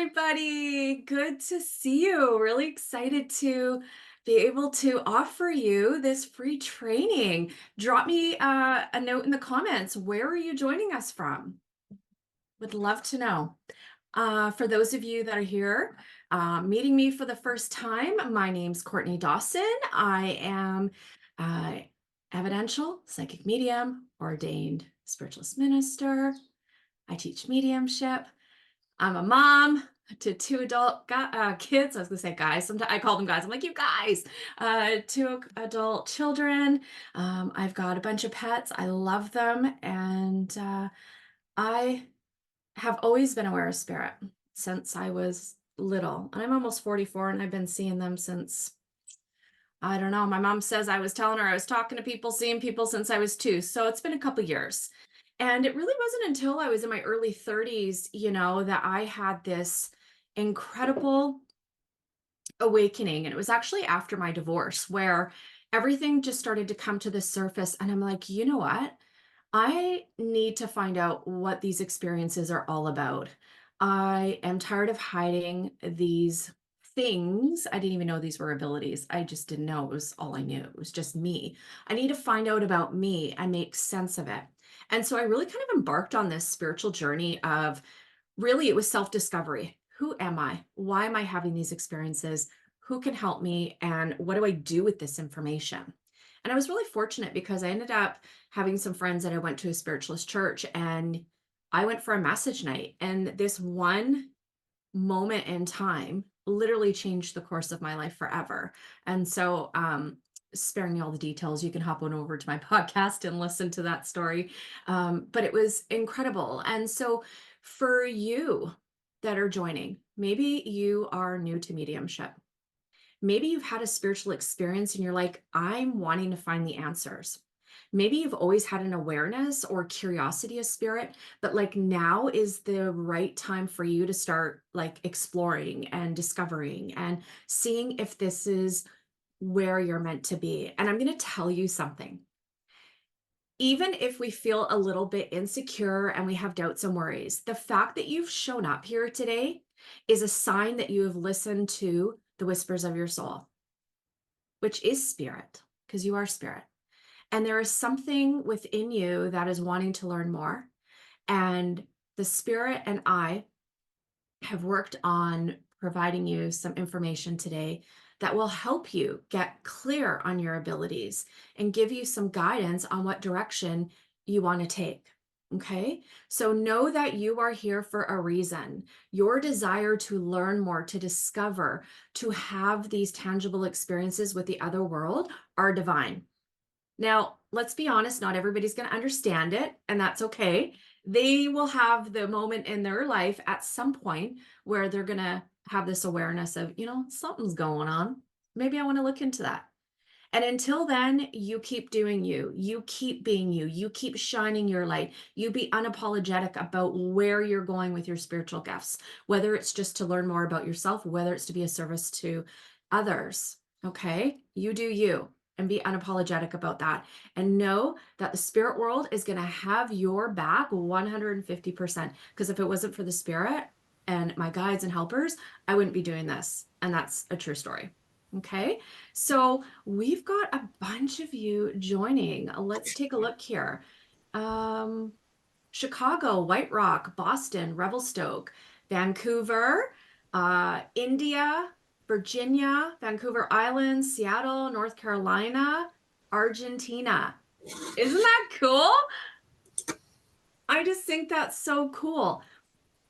everybody. Good to see you. Really excited to be able to offer you this free training. Drop me a note in the comments. Where are you joining us from? Would love to know. For those of you that are here, meeting me for the first time, my name's Courtney Dawson. I am uh, evidential, psychic medium, ordained spiritualist minister. I teach mediumship. I'm a mom to two adult kids. I was gonna say guys. Sometimes I call them guys. I'm like, you guys. Two adult children. I've got a bunch of pets. I love them, and I have always been aware of spirit since I was little. And I'm almost 44, and I've been seeing them since, I don't know. My mom says I was telling her I was talking to people, seeing people since I was 2. So it's been a couple years. And it really wasn't until I was in my early 30s, that I had this incredible awakening. And it was actually after my divorce where everything just started to come to the surface. And I'm like, you know what? I need to find out what these experiences are all about. I am tired of hiding these things. I didn't even know these were abilities. I just didn't know. It was all I knew. It was just me. I need to find out about me and make sense of it. And so I really kind of embarked on this spiritual journey of really, it was self discovery. Who am I? Why am I having these experiences? Who can help me? And what do I do with this information? And I was really fortunate because I ended up having some friends that I went to a spiritualist church, and I went for a message night. And this one moment in time literally changed the course of my life forever. And so, sparing you all the details, you can hop on over to my podcast and listen to that story. But it was incredible. And so, for you that are joining, maybe you are new to mediumship. Maybe you've had a spiritual experience and you're like, I'm wanting to find the answers. Maybe you've always had an awareness or curiosity of spirit, but like now is the right time for you to start like exploring and discovering and seeing if this is where you're meant to be. And I'm going to tell you something. Even if we feel a little bit insecure and we have doubts and worries, the fact that you've shown up here today is a sign that you have listened to the whispers of your soul, which is spirit, because you are spirit. And there is something within you that is wanting to learn more. And the spirit and I have worked on providing you some information today that will help you get clear on your abilities and give you some guidance on what direction you want to take. Okay. So know that you are here for a reason. Your desire to learn more, to discover, to have these tangible experiences with the other world are divine. Now, let's be honest, not everybody's going to understand it, and that's okay. They will have the moment in their life at some point where they're going to have this awareness of, something's going on. Maybe I want to look into that. And until then, you keep doing you. You keep being you. You keep shining your light. You be unapologetic about where you're going with your spiritual gifts, whether it's just to learn more about yourself, whether it's to be a service to others. Okay? You do you and be unapologetic about that. And know that the spirit world is going to have your back 150%. Because if it wasn't for the spirit and my guides and helpers, I wouldn't be doing this. And that's a true story. Okay, so we've got a bunch of you joining. Let's take a look here. Chicago, White Rock, Boston, Revelstoke, Vancouver, India, Virginia, Vancouver Island, Seattle, North Carolina, Argentina. Isn't that cool? I just think that's so cool.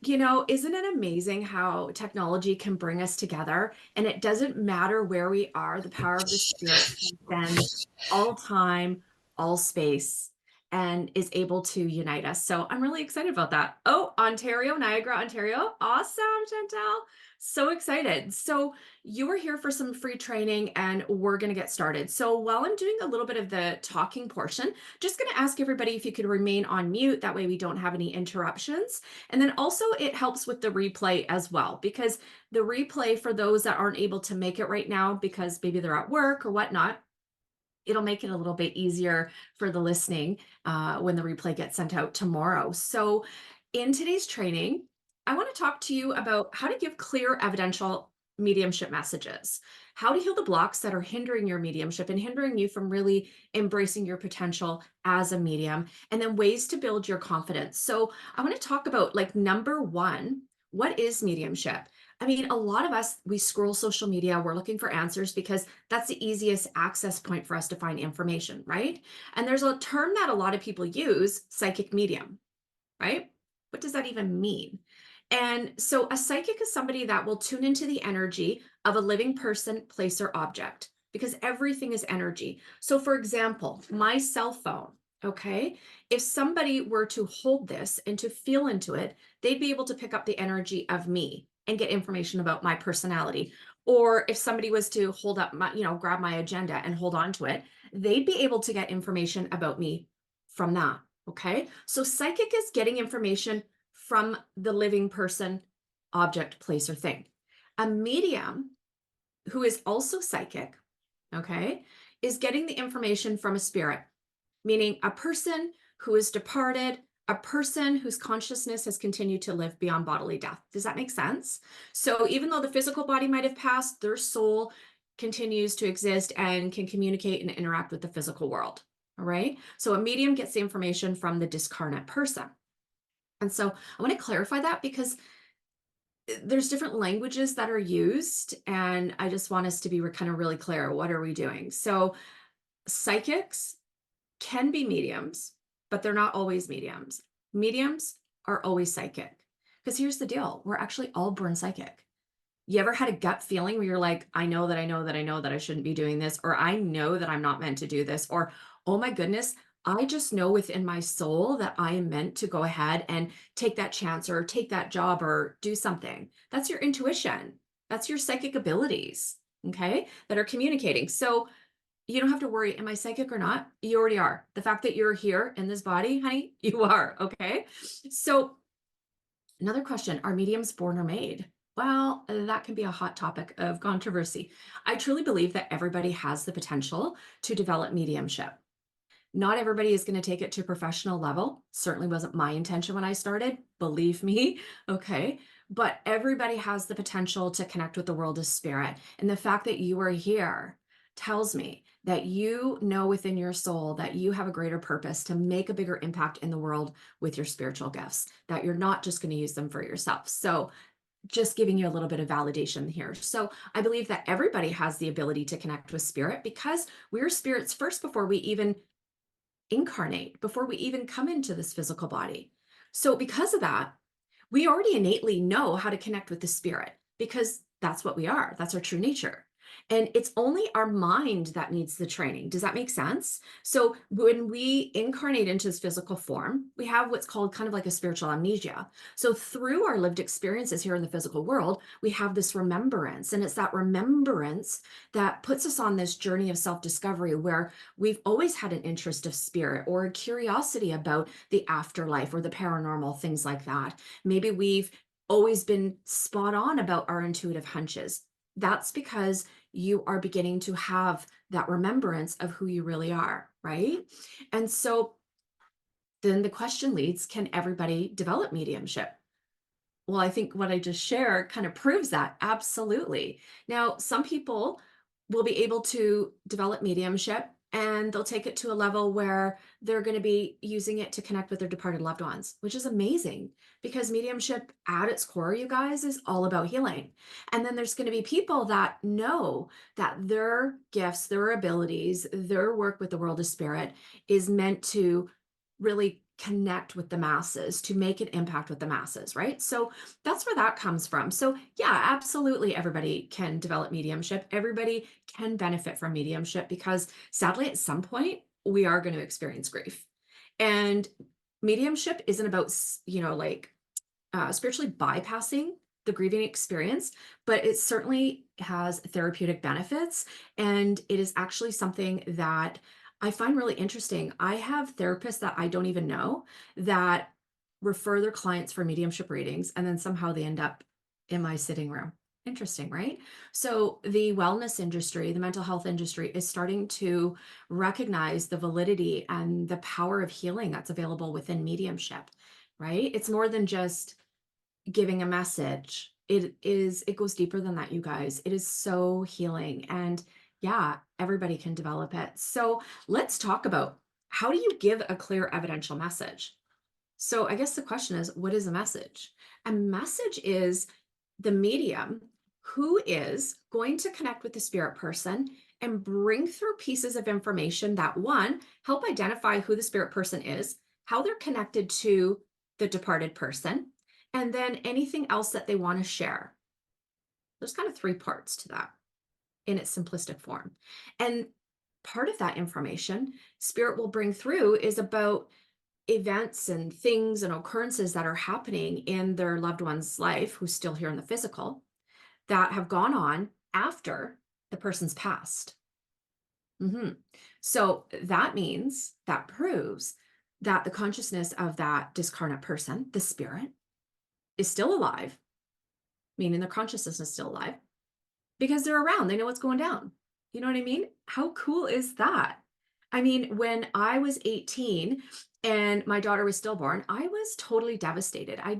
Isn't it amazing how technology can bring us together? And it doesn't matter where we are, the power of the spirit transcends all time, all space, and is able to unite us. So I'm really excited about that. Oh, Ontario, Niagara, Ontario. Awesome, Chantel. So excited. So you were here for some free training and we're going to get started. So while I'm doing a little bit of the talking portion, just going to ask everybody if you could remain on mute. That way we don't have any interruptions. And then also it helps with the replay as well, because the replay for those that aren't able to make it right now, because maybe they're at work or whatnot, it'll make it a little bit easier for the listening when the replay gets sent out tomorrow. So in today's training, I want to talk to you about how to give clear evidential mediumship messages, how to heal the blocks that are hindering your mediumship and hindering you from really embracing your potential as a medium, and then ways to build your confidence. So, I want to talk about like number one, what is mediumship? I mean, a lot of us, we scroll social media, we're looking for answers because that's the easiest access point for us to find information, right? And there's a term that a lot of people use, psychic medium, right? What does that even mean? And so a psychic is somebody that will tune into the energy of a living person, place, or object because everything is energy. So, for example, my cell phone, okay, if somebody were to hold this and to feel into it, they'd be able to pick up the energy of me and get information about my personality. Or if somebody was to hold up my, grab my agenda and hold on to it, they'd be able to get information about me from that. Okay. So psychic is getting information from the living person, object, place, or thing. A medium who is also psychic, okay, is getting the information from a spirit, meaning a person who is departed, a person whose consciousness has continued to live beyond bodily death. Does that make sense? So even though the physical body might have passed, their soul continues to exist and can communicate and interact with the physical world. All right. So a medium gets the information from the discarnate person. And so I want to clarify that because there's different languages that are used. And I just want us to be kind of really clear. What are we doing? So psychics can be mediums, but they're not always mediums. Mediums are always psychic. Because here's the deal, we're actually all born psychic. You ever had a gut feeling where you're like, I know that I know that I know that I shouldn't be doing this, or I know that I'm not meant to do this, or oh my goodness, I just know within my soul that I am meant to go ahead and take that chance or take that job or do something. That's your intuition. That's your psychic abilities, okay, that are communicating. So you don't have to worry, am I psychic or not? You already are. The fact that you're here in this body, honey, you are, okay? So another question, are mediums born or made? Well, that can be a hot topic of controversy. I truly believe that everybody has the potential to develop mediumship. Not everybody is going to take it to professional level. Certainly wasn't my intention when I started, believe me. Okay. But everybody has the potential to connect with the world of spirit. And the fact that you are here tells me that you know within your soul that you have a greater purpose to make a bigger impact in the world with your spiritual gifts, that you're not just going to use them for yourself. So just giving you a little bit of validation here. So I believe that everybody has the ability to connect with spirit because we're spirits first before we even incarnate, before we even come into this physical body. So because of that, we already innately know how to connect with the spirit because that's what we are. That's our true nature. And it's only our mind that needs the training. Does that make sense? So when we incarnate into this physical form, we have what's called kind of like a spiritual amnesia. So through our lived experiences here in the physical world, we have this remembrance. And it's that remembrance that puts us on this journey of self-discovery where we've always had an interest of spirit or a curiosity about the afterlife or the paranormal, things like that. Maybe we've always been spot on about our intuitive hunches. That's because you are beginning to have that remembrance of who you really are, right? And so then the question leads, can everybody develop mediumship? Well, I think what I just shared kind of proves that. Absolutely. Now, some people will be able to develop mediumship and they'll take it to a level where they're going to be using it to connect with their departed loved ones, which is amazing because mediumship at its core, you guys, is all about healing. And then there's going to be people that know that their gifts, their abilities, their work with the world of spirit is meant to really connect with the masses, to make an impact with the masses, right? So that's where that comes from. So yeah, absolutely everybody can develop mediumship. Everybody can benefit from mediumship because sadly at some point we are going to experience grief. And mediumship isn't about, spiritually bypassing the grieving experience, but it certainly has therapeutic benefits. And it is actually something that I find really interesting. I have therapists that I don't even know that refer their clients for mediumship readings, and then somehow they end up in my sitting room. Interesting, right? So the wellness industry, the mental health industry is starting to recognize the validity and the power of healing that's available within mediumship, right? It's more than just giving a message. It goes deeper than that, you guys. It is so healing. And yeah, everybody can develop it. So let's talk about, how do you give a clear evidential message? So I guess the question is, what is a message? A message is the medium who is going to connect with the spirit person and bring through pieces of information that, one, help identify who the spirit person is, how they're connected to the departed person, and then anything else that they want to share. There's kind of three parts to that in its simplistic form. And part of that information spirit will bring through is about events and things and occurrences that are happening in their loved one's life who's still here in the physical, that have gone on after the person's passed. So that means, that proves that the consciousness of that discarnate person, the spirit, is still alive, meaning their consciousness is still alive, because they're around. They know what's going down. You know what I mean? How cool is that? I mean, when I was 18 and my daughter was stillborn, I was totally devastated. I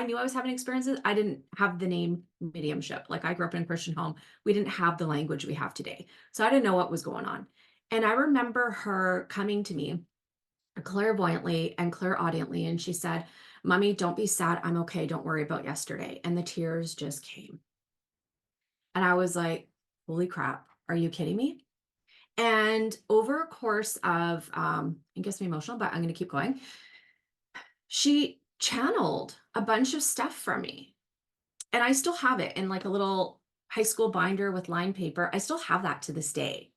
knew I was having experiences. I didn't have the name mediumship. Like, I grew up in a Christian home. We didn't have the language we have today. So I didn't know what was going on. And I remember her coming to me clairvoyantly and clairaudiently, and she said, "Mommy, don't be sad. I'm okay. Don't worry about yesterday." And the tears just came. And I was like, holy crap, are you kidding me? And over a course of, it gets me emotional, but I'm going to keep going. She channeled a bunch of stuff from me. And I still have it in like a little high school binder with lined paper. I still have that to this day.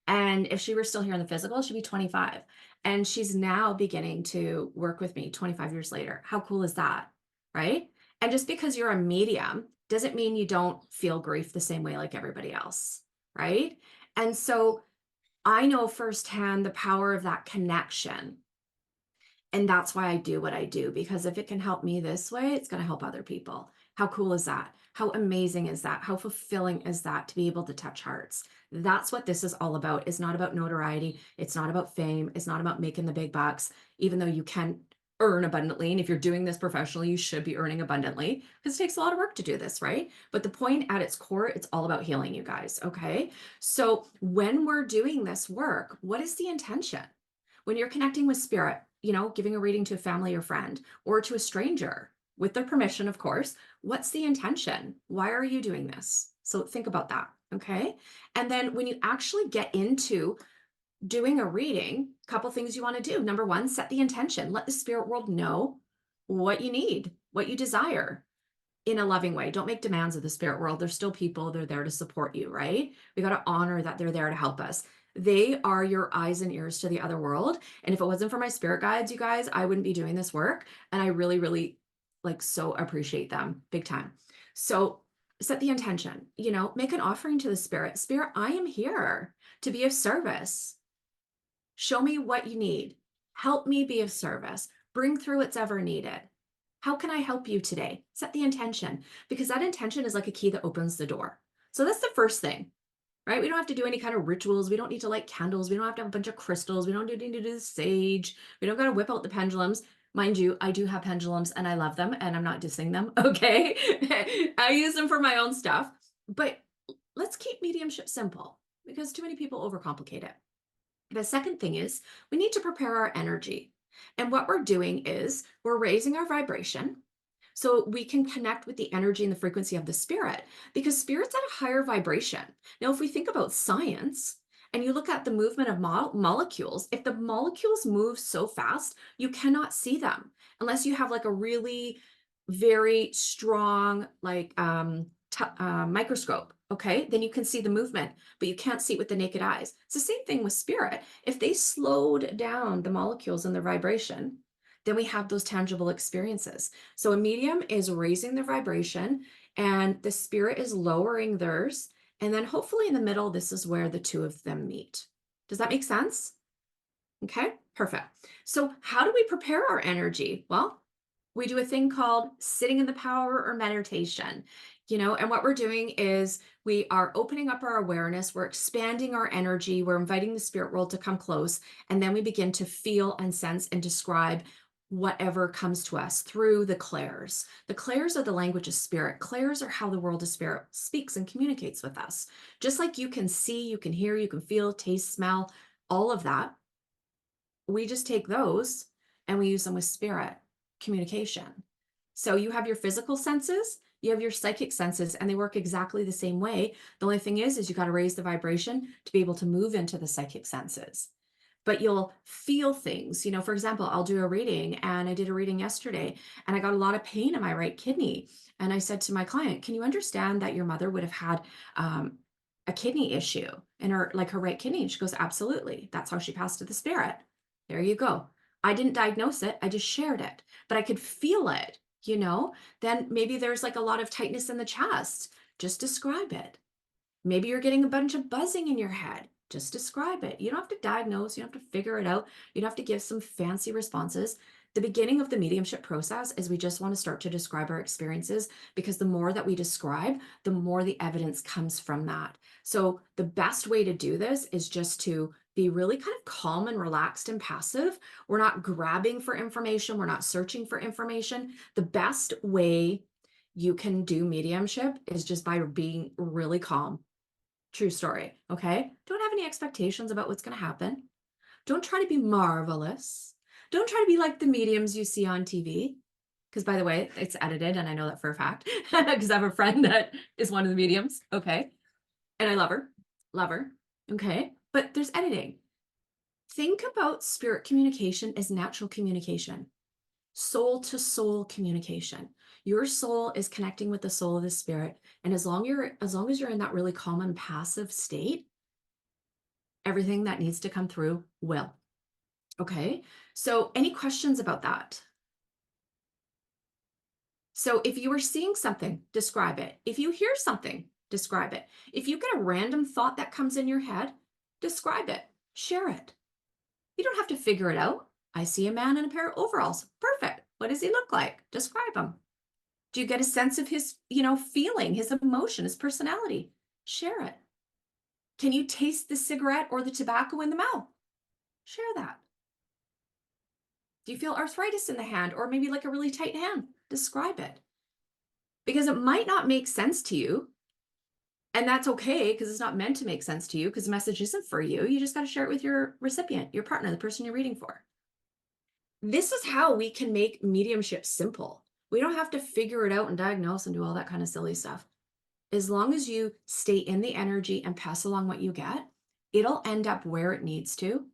And if she were still here in the physical, she'd be 25. And she's now beginning to work with me 25 years later. How cool is that? Right? And just because you're a medium doesn't mean you don't feel grief the same way like everybody else. Right? And so I know firsthand the power of that connection. And that's why I do what I do, because if it can help me this way, it's going to help other people. How cool is that? How amazing is that? How fulfilling is that to be able to touch hearts? That's what this is all about. It's not about notoriety. It's not about fame. It's not about making the big bucks, even though you can earn abundantly. And if you're doing this professionally, you should be earning abundantly, because it takes a lot of work to do this, right? But the point at its core, it's all about healing, you guys. Okay. So when we're doing this work, what is the intention? When you're connecting with spirit, giving a reading to a family or friend, or to a stranger with their permission, of course, what's the intention? Why are you doing this? So think about that. Okay. And then when you actually get into doing a reading, a couple things you want to do. Number one, set the intention. Let the spirit world know what you need, what you desire, in a loving way. Don't make demands of the spirit world. They're still people. They're there to support you, right? We got to honor that they're there to help us. They are your eyes and ears to the other world. And if it wasn't for my spirit guides, you guys, I wouldn't be doing this work. And I really, really so appreciate them big time. So set the intention, make an offering to the spirit. Spirit, I am here to be of service. Show me what you need. Help me be of service. Bring through what's ever needed. How can I help you today? Set the intention, because that intention is like a key that opens the door. So that's the first thing, right? We don't have to do any kind of rituals. We don't need to light candles. We don't have to have a bunch of crystals. We don't need to do the sage. We don't got to whip out the pendulums. Mind you, I do have pendulums and I love them and I'm not dissing them. Okay. I use them for my own stuff, but let's keep mediumship simple, because too many people overcomplicate it. The second thing is, we need to prepare our energy. And what we're doing is we're raising our vibration so we can connect with the energy and the frequency of the spirit, because spirit's at a higher vibration. Now, if we think about science and you look at the movement of molecules, if the molecules move so fast, you cannot see them unless you have like a really very strong microscope. Okay, then you can see the movement, but you can't see it with the naked eyes. It's the same thing with spirit. If they slowed down the molecules and their vibration, then we have those tangible experiences. So a medium is raising their vibration and the spirit is lowering theirs. And then hopefully in the middle, this is where the two of them meet. Does that make sense? Okay, perfect. So how do we prepare our energy? Well, we do a thing called sitting in the power or meditation, and what we're doing is we are opening up our awareness, we're expanding our energy, we're inviting the spirit world to come close, and then we begin to feel and sense and describe whatever comes to us through the clairs. The clairs are the language of spirit. Clairs are how the world of spirit speaks and communicates with us. Just like you can see, you can hear, you can feel, taste, smell, all of that. We just take those and we use them with spirit communication. So you have your physical senses, you have your psychic senses, and they work exactly the same way. The only thing is you got to raise the vibration to be able to move into the psychic senses. But you'll feel things. You know, for example, I'll do a reading, and I did a reading yesterday, and I got a lot of pain in my right kidney. And I said to my client, can you understand that your mother would have had a kidney issue in her, like her right kidney? And she goes, absolutely. That's how she passed to the spirit. There you go. I didn't diagnose it. I just shared it, but I could feel it, you know? Then maybe there's like a lot of tightness in the chest. Just describe it. Maybe you're getting a bunch of buzzing in your head. Just describe it. You don't have to diagnose. You don't have to figure it out. You don't have to give some fancy responses. The beginning of the mediumship process is we just want to start to describe our experiences, because the more that we describe, the more the evidence comes from that. So the best way to do this is just to be really kind of calm and relaxed and passive. We're not grabbing for information. We're not searching for information. The best way you can do mediumship is just by being really calm. True story. Okay. Don't have any expectations about what's going to happen. Don't try to be marvelous. Don't try to be like the mediums you see on TV. Because, by the way, it's edited, and I know that for a fact, because I have a friend that is one of the mediums. Okay. And I love her. Love her. Okay. But there's editing. Think about spirit communication as natural communication, soul to soul communication. Your soul is connecting with the soul of the spirit. And as long as you're in that really calm and passive state, everything that needs to come through will. Okay. So any questions about that? So if you are seeing something, describe it. If you hear something, describe it. If you get a random thought that comes in your head, describe it, share it. You don't have to figure it out. I see a man in a pair of overalls. Perfect. What does he look like? Describe him. Do you get a sense of his, feeling, his emotion, his personality? Share it. Can you taste the cigarette or the tobacco in the mouth? Share that. Do you feel arthritis in the hand, or maybe like a really tight hand? Describe it. Because it might not make sense to you. And that's okay, because it's not meant to make sense to you, because the message isn't for you. You just got to share it with your recipient, your partner, the person you're reading for. This is how we can make mediumship simple. We don't have to figure it out and diagnose and do all that kind of silly stuff. As long as you stay in the energy and pass along what you get, it'll end up where it needs to.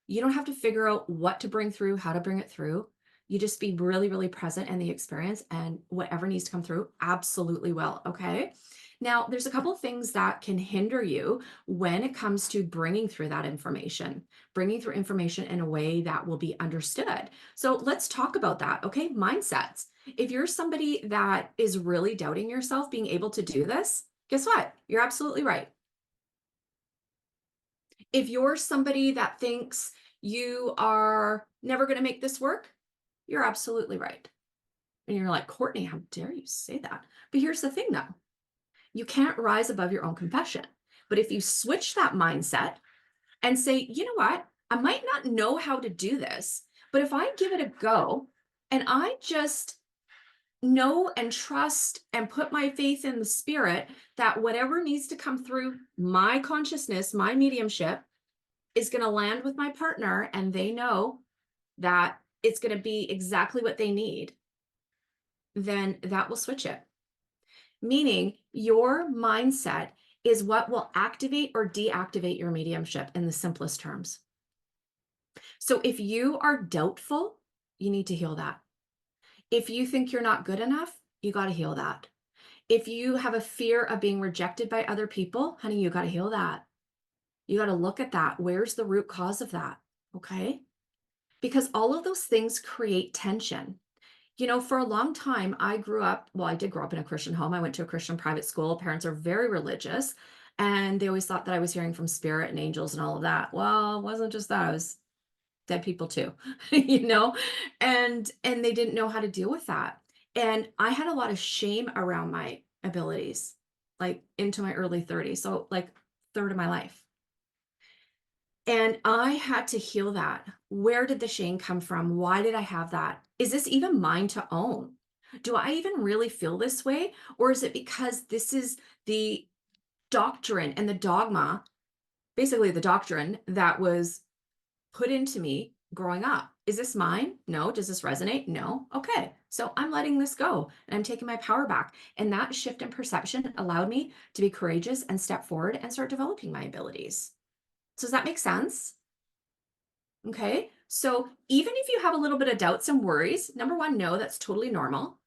You don't have to figure out what to bring through, how to bring it through. You just be really, really present in the experience, and whatever needs to come through absolutely will. Okay. Now, there's a couple of things that can hinder you when it comes to bringing through that information, bringing through information in a way that will be understood. So let's talk about that. Okay. Mindsets. If you're somebody that is really doubting yourself being able to do this, guess what? You're absolutely right. If you're somebody that thinks you are never going to make this work, you're absolutely right. And you're like, Courtney, how dare you say that? But here's the thing though. You can't rise above your own confession. But if you switch that mindset and say, you know what? I might not know how to do this, but if I give it a go and I just know and trust and put my faith in the spirit that whatever needs to come through my consciousness, my mediumship, is going to land with my partner, and they know that it's going to be exactly what they need, then that will switch it. Meaning your mindset is what will activate or deactivate your mediumship in the simplest terms. So if you are doubtful, you need to heal that. If you think you're not good enough, you got to heal that. If you have a fear of being rejected by other people, honey, you got to heal that. You got to look at that. Where's the root cause of that? Okay. Because all of those things create tension. For a long time, I did grow up in a Christian home. I went to a Christian private school. Parents are very religious, and they always thought that I was hearing from spirit and angels and all of that. Well, it wasn't just that. I was dead people too, and they didn't know how to deal with that. And I had a lot of shame around my abilities, like into my early 30s. So like third of my life. And I had to heal that. Where did the shame come from? Why did I have that? Is this even mine to own? Do I even really feel this way? Or is it because this is the doctrine and the dogma, basically the doctrine that was put into me growing up? Is this mine? No. Does this resonate? No. Okay. So I'm letting this go and I'm taking my power back. And that shift in perception allowed me to be courageous and step forward and start developing my abilities. So does that make sense? Okay. So even if you have a little bit of doubts and worries, number one, no, that's totally normal.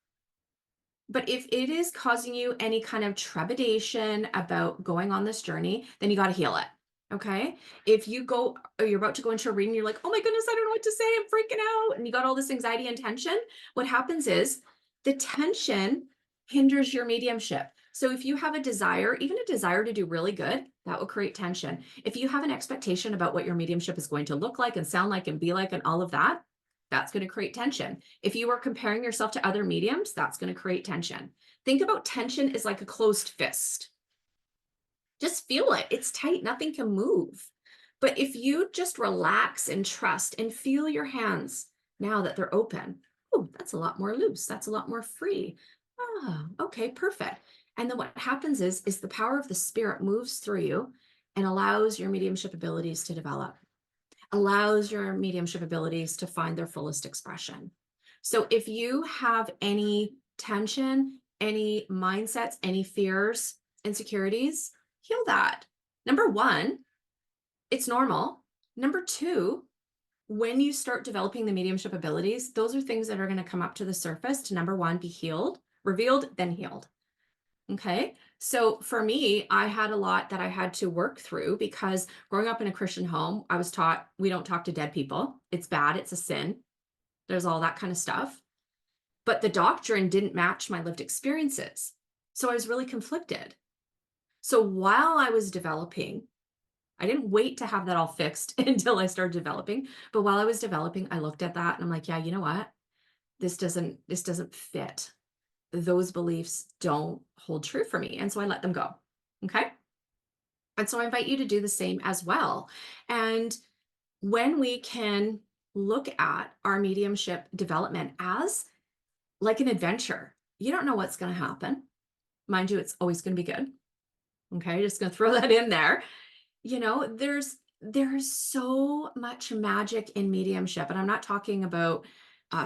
But if it is causing you any kind of trepidation about going on this journey, then you got to heal it. Okay. If you go, or you're about to go into a reading, you're like, oh my goodness, I don't know what to say. I'm freaking out. And you got all this anxiety and tension. What happens is the tension hinders your mediumship. So if you have a desire, even a desire to do really good, that will create tension. If you have an expectation about what your mediumship is going to look like and sound like and be like and all of that, that's going to create tension. If you are comparing yourself to other mediums, that's going to create tension. Think about tension as like a closed fist. Just feel it. It's tight. Nothing can move. But if you just relax and trust and feel your hands now that they're open, oh, that's a lot more loose. That's a lot more free. Oh, okay, perfect. And then what happens is the power of the spirit moves through you and allows your mediumship abilities to develop, allows your mediumship abilities to find their fullest expression. So if you have any tension, any mindsets, any fears, insecurities, heal that. Number one, it's normal. Number two, when you start developing the mediumship abilities, those are things that are going to come up to the surface to number one, be healed, revealed, then healed. Okay. So for me, I had a lot that I had to work through because growing up in a Christian home, I was taught we don't talk to dead people. It's bad. It's a sin. There's all that kind of stuff. But the doctrine didn't match my lived experiences. So I was really conflicted. So while I was developing, I didn't wait to have that all fixed until I started developing. But while I was developing, I looked at that and I'm like, yeah, you know what? This doesn't fit. Those beliefs don't hold true for me. And so I let them go. Okay. And so I invite you to do the same as well. And when we can look at our mediumship development as like an adventure, you don't know what's going to happen. Mind you, it's always going to be good. Okay. Just going to throw that in there. There's so much magic in mediumship, and I'm not talking about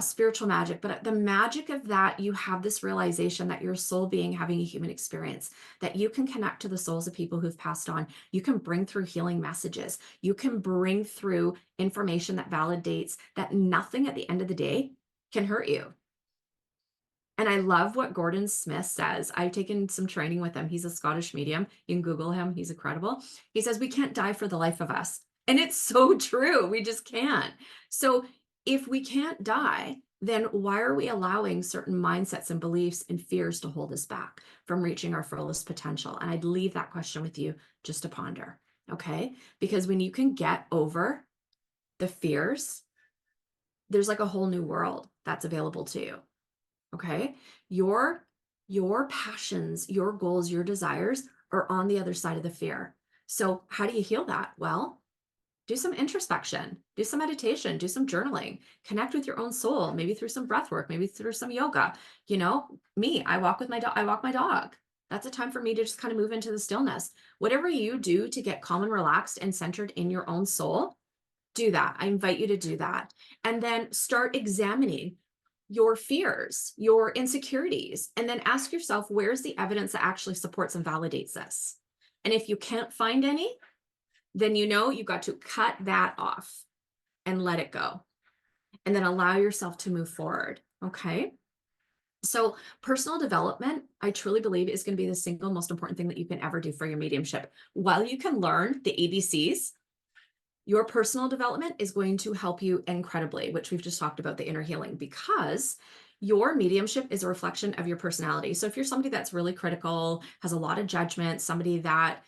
spiritual magic, but the magic of that, you have this realization that you're a soul being having a human experience, that you can connect to the souls of people who've passed on. You can bring through healing messages. You can bring through information that validates that nothing at the end of the day can hurt you. And I love what Gordon Smith says. I've taken some training with him. He's a Scottish medium. You can Google him. He's incredible. He says, we can't die for the life of us. And it's so true. We just can't. So if we can't die, then why are we allowing certain mindsets and beliefs and fears to hold us back from reaching our fullest potential? And I'd leave that question with you just to ponder. Okay. Because when you can get over the fears, there's like a whole new world that's available to you. Okay. Your passions, your goals, your desires are on the other side of the fear. So how do you heal that? Well, do some introspection, do some meditation, do some journaling, connect with your own soul, maybe through some breath work, maybe through some yoga. I walk with my dog. I walk my dog. That's a time for me to just kind of move into the stillness. Whatever you do to get calm and relaxed and centered in your own soul, do that. I invite you to do that. And then start examining your fears, your insecurities, and then ask yourself, where's the evidence that actually supports and validates this? And if you can't find any, then you've got to cut that off and let it go. And then allow yourself to move forward. Okay. So personal development, I truly believe, is going to be the single most important thing that you can ever do for your mediumship. While you can learn the ABCs, your personal development is going to help you incredibly, which we've just talked about, the inner healing, because your mediumship is a reflection of your personality. So if you're somebody that's really critical, has a lot of judgment, somebody that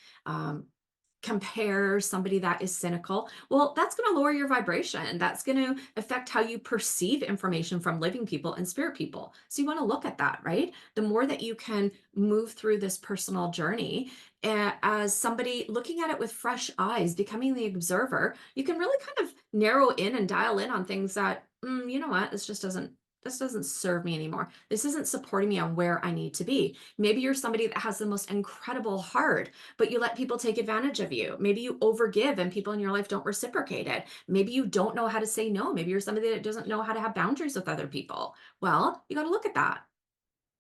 compare, somebody that is cynical, well, that's going to lower your vibration. That's going to affect how you perceive information from living people and spirit people. So you want to look at that, right? The more that you can move through this personal journey as somebody looking at it with fresh eyes, becoming the observer, you can really kind of narrow in and dial in on things that, you know what, this doesn't serve me anymore. This isn't supporting me on where I need to be. Maybe you're somebody that has the most incredible heart, but you let people take advantage of you. Maybe you overgive and people in your life don't reciprocate it. Maybe you don't know how to say no. Maybe you're somebody that doesn't know how to have boundaries with other people. Well, you got to look at that.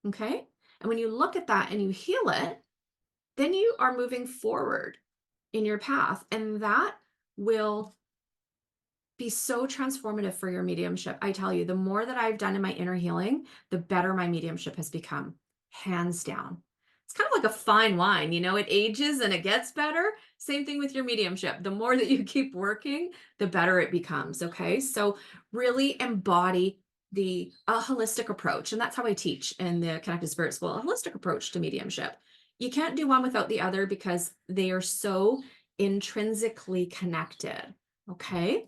Okay. And when you look at that and you heal it, then you are moving forward in your path. And that will be so transformative for your mediumship. I tell you, the more that I've done in my inner healing, the better my mediumship has become, hands down. It's kind of like a fine wine, it ages and it gets better. Same thing with your mediumship. The more that you keep working, the better it becomes. Okay. So really embody the holistic approach. And that's how I teach in the Connected Spirit School, a holistic approach to mediumship. You can't do one without the other because they are so intrinsically connected. Okay.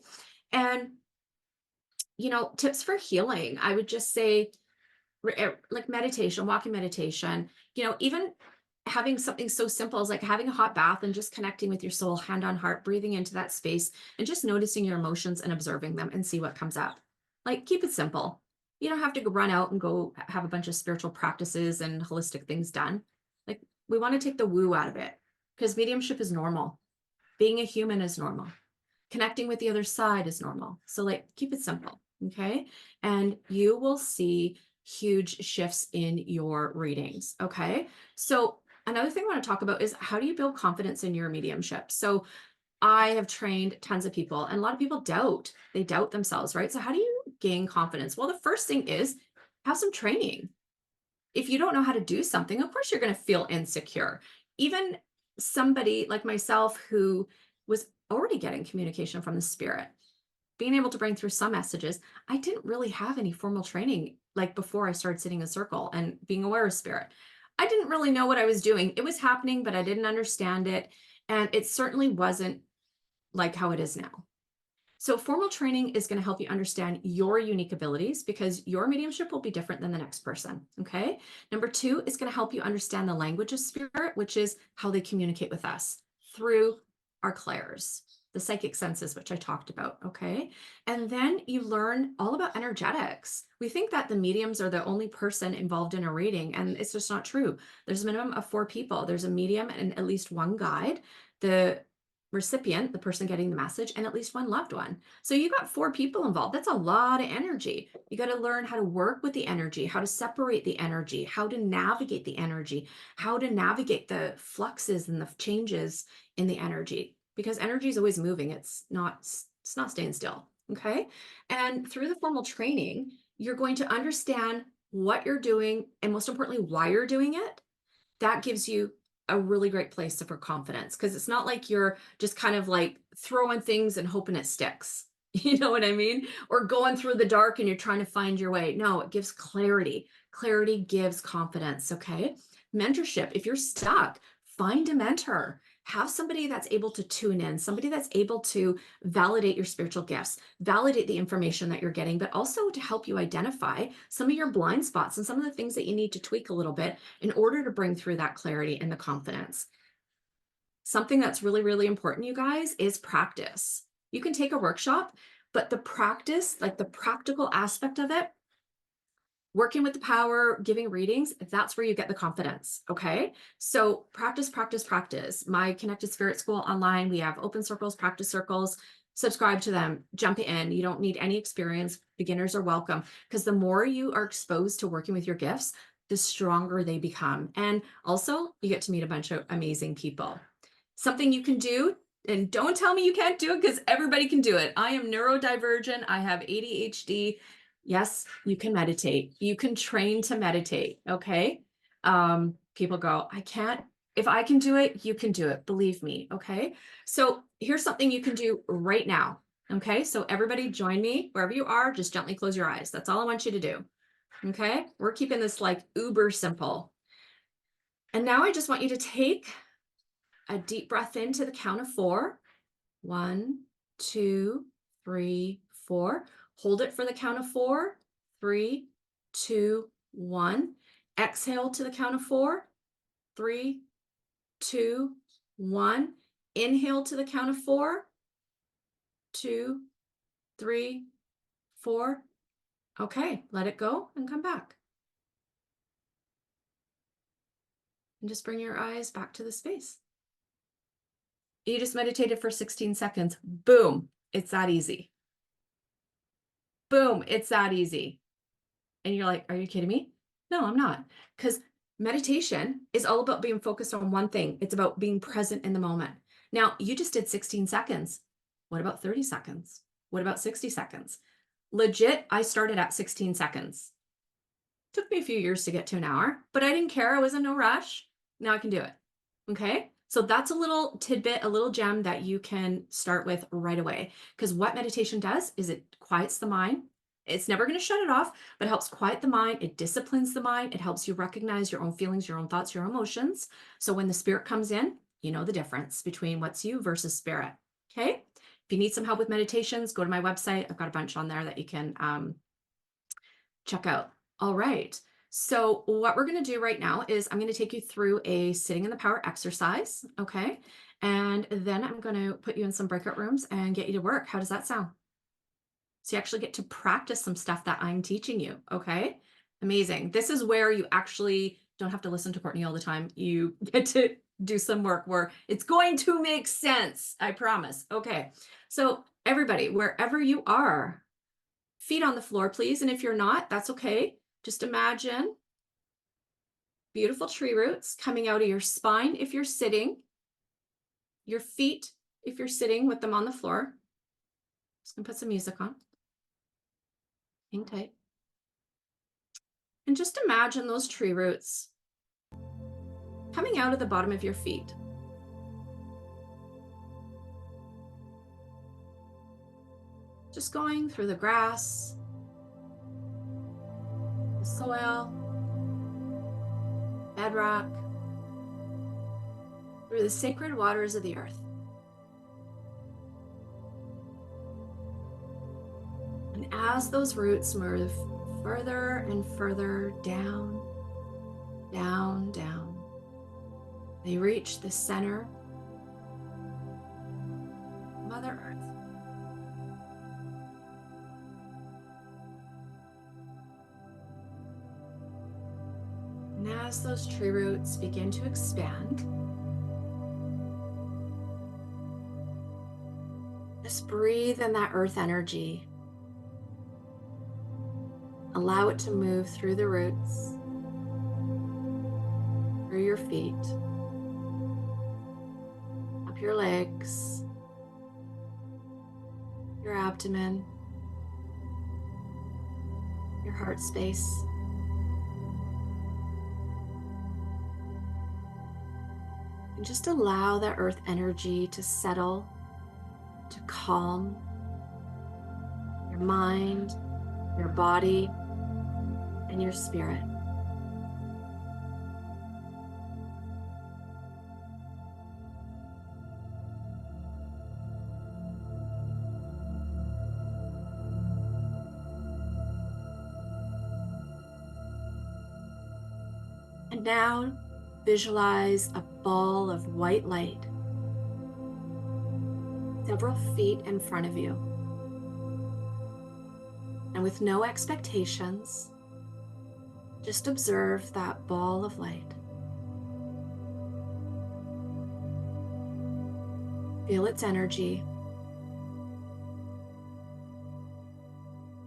And, tips for healing, I would just say like meditation, walking meditation, even having something so simple as like having a hot bath and just connecting with your soul, hand on heart, breathing into that space and just noticing your emotions and observing them and see what comes up. Like, keep it simple. You don't have to run out and go have a bunch of spiritual practices and holistic things done. Like, we want to take the woo out of it because mediumship is normal. Being a human is normal. Connecting with the other side is normal. So like, keep it simple. Okay. And you will see huge shifts in your readings. Okay. So another thing I want to talk about is how do you build confidence in your mediumship? So I have trained tons of people and a lot of people they doubt themselves, right? So how do you gain confidence? Well, the first thing is have some training. If you don't know how to do something, of course you're going to feel insecure. Even somebody like myself who was already getting communication from the spirit, being able to bring through some messages, I didn't really have any formal training like before I started sitting in a circle and being aware of spirit. I didn't really know what I was doing. It was happening, but I didn't understand it. And it certainly wasn't like how it is now. So formal training is going to help you understand your unique abilities because your mediumship will be different than the next person. Okay. Number two is going to help you understand the language of spirit, which is how they communicate with us through our clairs, the psychic senses, which I talked about. Okay. And then you learn all about energetics. We think that the mediums are the only person involved in a reading, and it's just not true. There's a minimum of 4 people. There's a medium and at least one guide. The recipient, the person getting the message, and at least one loved one. So you got 4 people involved. That's a lot of energy. You got to learn how to work with the energy, how to separate the energy, how to navigate the energy, how to navigate the fluxes and the changes in the energy, because energy is always moving. It's not staying still. Okay. And through the formal training, you're going to understand what you're doing and most importantly, why you're doing it. That gives you a really great place for confidence because it's not like you're just kind of like throwing things and hoping it sticks. You know what I mean? Or going through the dark and you're trying to find your way. No, it gives clarity. Clarity gives confidence. Okay. Mentorship. If you're stuck, find a mentor. Have somebody that's able to tune in, somebody that's able to validate your spiritual gifts, validate the information that you're getting, but also to help you identify some of your blind spots and some of the things that you need to tweak a little bit in order to bring through that clarity and the confidence. Something that's really, really important, you guys, is practice. You can take a workshop, but the practice, like the practical aspect of it, working with the power, giving readings, that's where you get the confidence. Okay. So practice, practice, practice. My Connected Spirit School online, we have open circles, practice circles. Subscribe to them, jump in. You don't need any experience. Beginners are welcome because the more you are exposed to working with your gifts, the stronger they become. And also, you get to meet a bunch of amazing people. Something you can do, and don't tell me you can't do it because everybody can do it. I am neurodivergent. I have ADHD. Yes, you can meditate. You can train to meditate. Okay. People go, I can't. If I can do it, you can do it. Believe me. Okay. So here's something you can do right now. Okay. So everybody join me wherever you are. Just gently close your eyes. That's all I want you to do. Okay. We're keeping this like uber simple. And now I just want you to take A deep breath in to the count of 4. 1, 2, 3, 4. Hold it for the count of 4. 3, 2, 1. Exhale to the count of 4. 3, 2, 1. Inhale to the count of 4. 2, 3, 4. Okay, let it go and come back. And just bring your eyes back to the space. You just meditated for 16 seconds. Boom, it's that easy. Boom, it's that easy. And you're like, are you kidding me? No, I'm not. Because meditation is all about being focused on one thing. It's about being present in the moment. Now, you just did 16 seconds. What about 30 seconds? What about 60 seconds? Legit, I started at 16 seconds. Took me a few years to get to an hour, but I didn't care. I was in no rush. Now I can do it. Okay. So that's a little tidbit, a little gem that you can start with right away. Because what meditation does is it quiets the mind. It's never going to shut it off, but it helps quiet the mind. It disciplines the mind. It helps you recognize your own feelings, your own thoughts, your emotions. So when the spirit comes in, you know the difference between what's you versus spirit. Okay. If you need some help with meditations, go to my website. I've got a bunch on there that you can check out. All right. So what we're going to do right now is I'm going to take you through a sitting in the power exercise. Okay. And then I'm going to put you in some breakout rooms and get you to work. How does that sound? So you actually get to practice some stuff that I'm teaching you. Okay. Amazing. This is where you actually don't have to listen to Courtney all the time. You get to do some work where it's going to make sense. I promise. Okay. So everybody, wherever you are, feet on the floor, please. And if you're not, that's okay. Just imagine beautiful tree roots coming out of your spine if you're sitting, your feet if you're sitting with them on the floor. Just gonna put some music on. Hang tight. And just imagine those tree roots coming out of the bottom of your feet. Just going through the grass, the soil, bedrock, through the sacred waters of the earth. And as those roots move further and further down, down, down, they reach the center, Mother Earth. And as those tree roots begin to expand, just breathe in that earth energy. Allow it to move through the roots, through your feet, up your legs, your abdomen, your heart space. And just allow that earth energy to settle, to calm your mind, your body, and your spirit. And now visualize a ball of white light several feet in front of you. And with no expectations, just observe that ball of light. Feel its energy.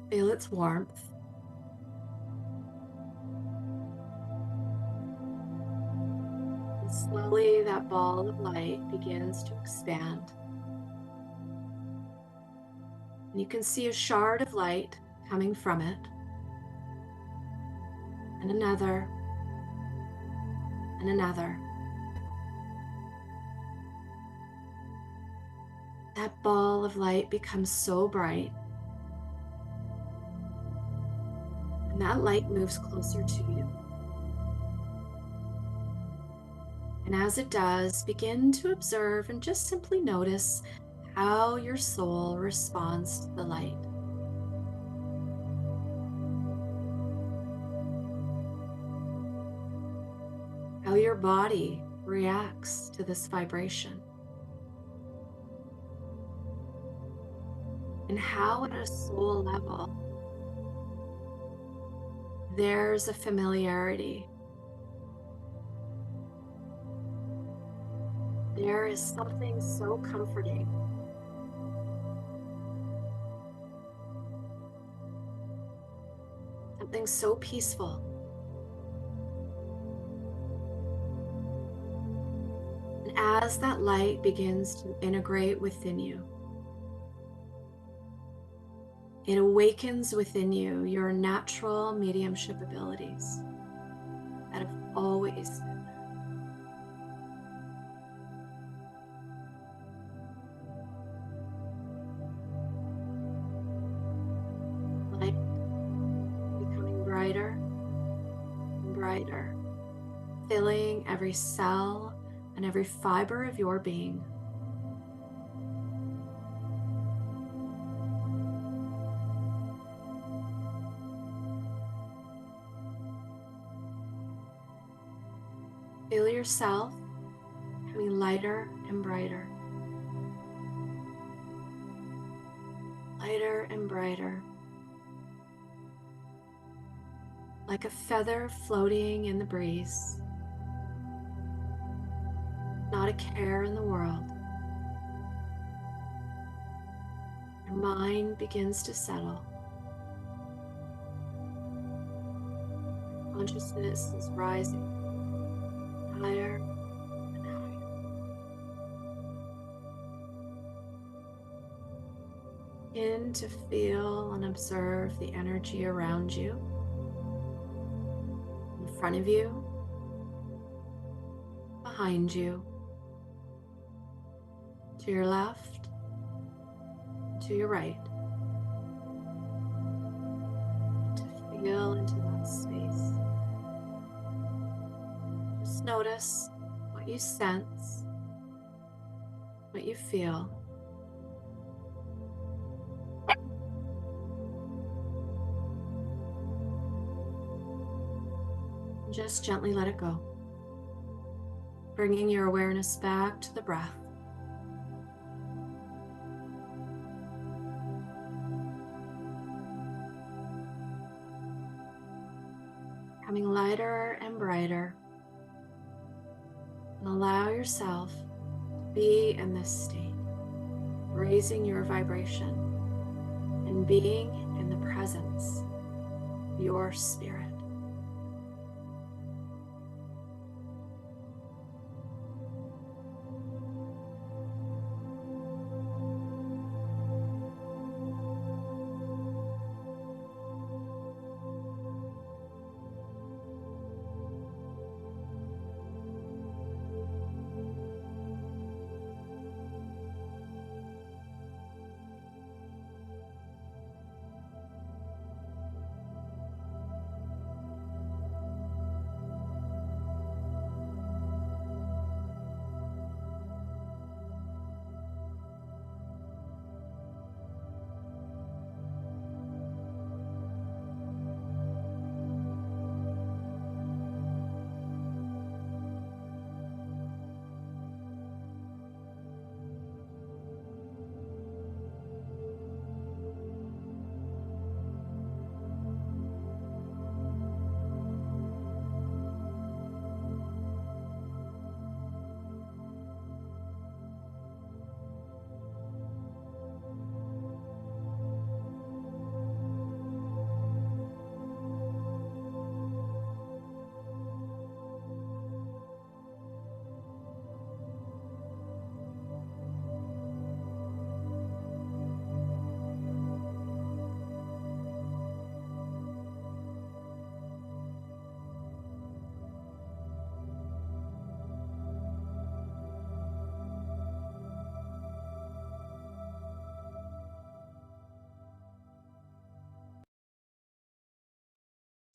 Feel its warmth. And slowly that ball of light begins to expand. And you can see a shard of light coming from it. And another. And another. That ball of light becomes so bright. And that light moves closer to you. And as it does, begin to observe and just simply notice how your soul responds to the light. How your body reacts to this vibration. And how, at a soul level, there's a familiarity. There is something so comforting. Something so peaceful. And as that light begins to integrate within you, it awakens within you your natural mediumship abilities that have always been there. Light becoming brighter and brighter, filling every cell and every fiber of your being. Feel yourself becoming lighter and brighter. Lighter and brighter. Like a feather floating in the breeze. Not a care in the world. Your mind begins to settle. Consciousness is rising higher and higher. Begin to feel and observe the energy around you, in front of you, behind you, to your left, to your right. To feel into that space. Just notice what you sense, what you feel. Just gently let it go, bringing your awareness back to the breath. Becoming lighter and brighter, and allow yourself to be in this state, raising your vibration and being in the presence of your spirit.